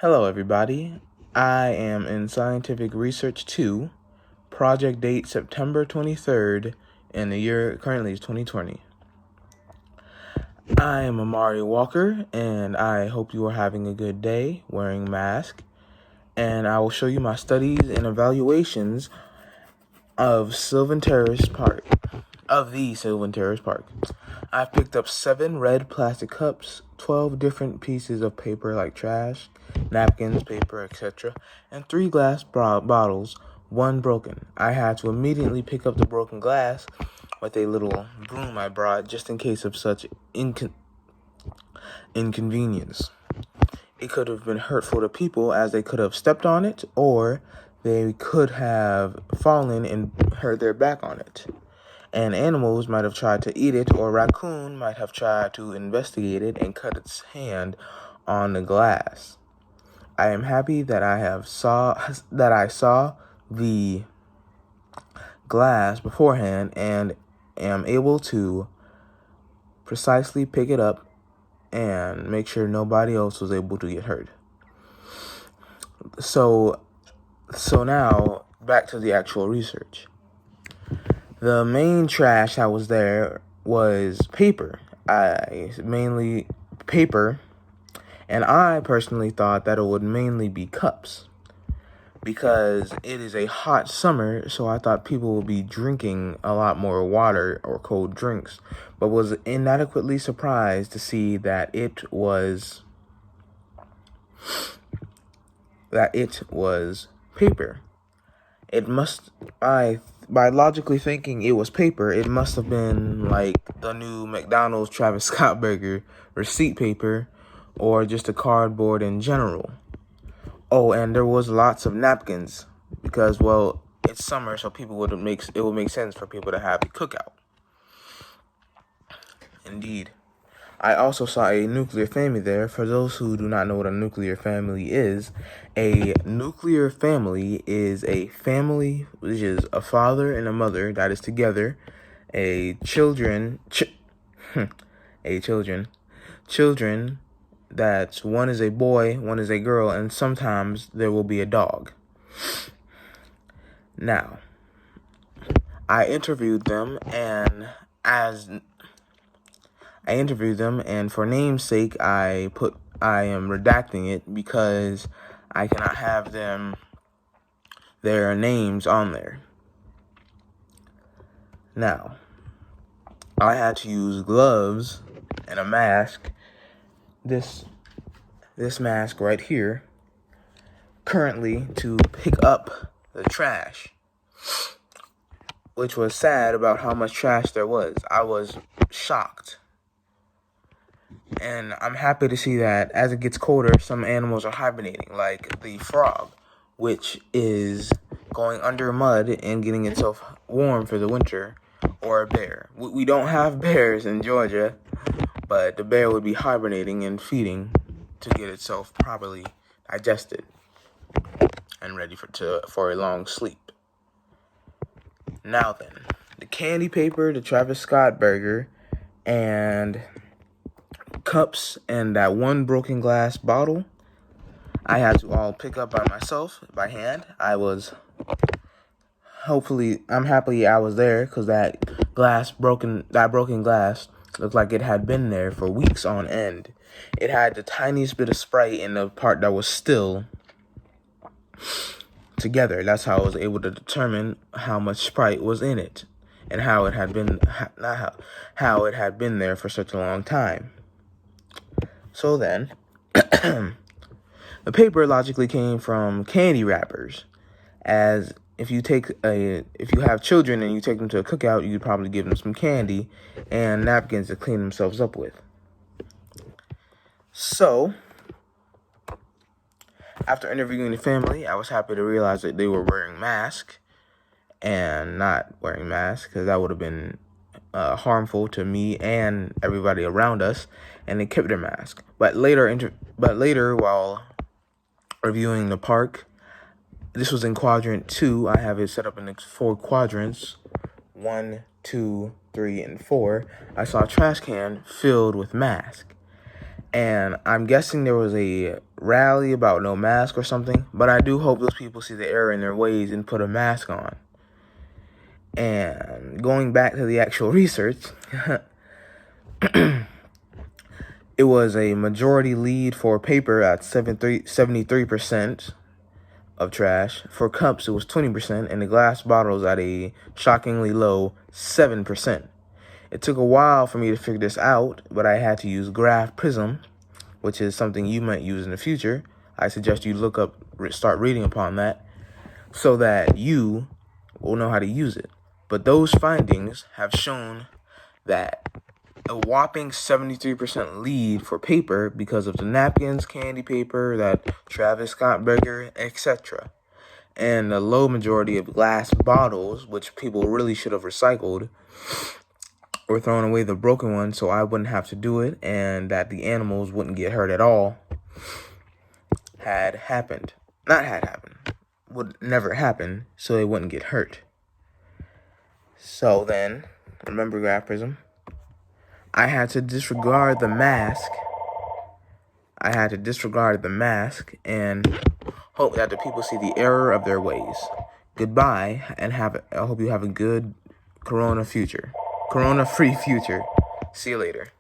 Hello, everybody. I am in Scientific Research 2, project date September 23rd, and the year currently is 2020. I am Amari Walker, and I hope you are having a good day wearing mask. And I will show you my studies and evaluations of Sylvan Terrace Park, of the Sylvan Terrace Park. I've picked up 7 red plastic cups, 12 different pieces of paper like trash, napkins, paper, etc., and 3 glass bottles, 1 broken. I had to immediately pick up the broken glass with a little broom I brought just in case of such inconvenience. It could have been hurtful to people as they could have stepped on it or they could have fallen and hurt their back on it. And animals might have tried to eat it, or a raccoon might have tried to investigate it and cut its hand on the glass. I am happy that I saw the glass beforehand and am able to precisely pick it up and make sure nobody else was able to get hurt. So now back to the actual research. The main trash that was there was paper. Mainly paper, and I personally thought that it would mainly be cups because it is a hot summer, so I thought people would be drinking a lot more water or cold drinks, but was inadequately surprised to see that it was paper. By logically thinking it was paper, it must have been like the new McDonald's Travis Scott burger receipt paper or just a cardboard in general. Oh, and there was lots of napkins because, well, it's summer, so it would make sense for people to have a cookout. Indeed. I also saw a nuclear family there. For those who do not know what a nuclear family is a family is a family which is a father and a mother that is together, children that's one is a boy, one is a girl, and sometimes there will be a dog. Now, I interviewed them, and for name's sake, I am redacting it because I cannot have their names on there. Now, I had to use gloves and a mask. This mask right here, currently, to pick up the trash, which was sad about how much trash there was. I was shocked. And I'm happy to see that as it gets colder, some animals are hibernating, like the frog, which is going under mud and getting itself warm for the winter, or a bear. We don't have bears in Georgia, but the bear would be hibernating and feeding to get itself properly digested and ready for a long sleep. Now then, the candy paper, the Travis Scott burger, and cups, and that 1 broken glass bottle, I had to all pick up by myself, by hand. I'm happy I was there because that broken glass looked like it had been there for weeks on end. It had the tiniest bit of Sprite in the part that was still together. That's how I was able to determine how much Sprite was in it and how it had been there for such a long time. So then, the paper logically came from candy wrappers, as if you have children and you take them to a cookout, you could probably give them some candy and napkins to clean themselves up with. So, after interviewing the family, I was happy to realize that they were wearing masks and not wearing masks, because that would have been harmful to me and everybody around us, and they kept their mask. But later, while reviewing the park, this was in quadrant 2. I have it set up in 4 quadrants, 1, 2, 3, and 4. I saw a trash can filled with masks, And I'm guessing there was a rally about no mask or something, but I do hope those people see the error in their ways and put a mask on. And going back to the actual research, it was a majority lead for paper at 73% of trash. For cups, it was 20%, and the glass bottles at a shockingly low 7%. It took a while for me to figure this out, but I had to use Graph Prism, which is something you might use in the future. I suggest you start reading upon that, so that you will know how to use it. But those findings have shown that a whopping 73% lead for paper because of the napkins, candy paper, that Travis Scott burger, etc. And a low majority of glass bottles, which people really should have recycled, or thrown away the broken ones so I wouldn't have to do it and that the animals wouldn't get hurt at all, would never happen, so they wouldn't get hurt. So then, remember Graph Prism? I had to disregard the mask. And hope that the people see the error of their ways. Goodbye, and I hope you have a good Corona-free future. See you later.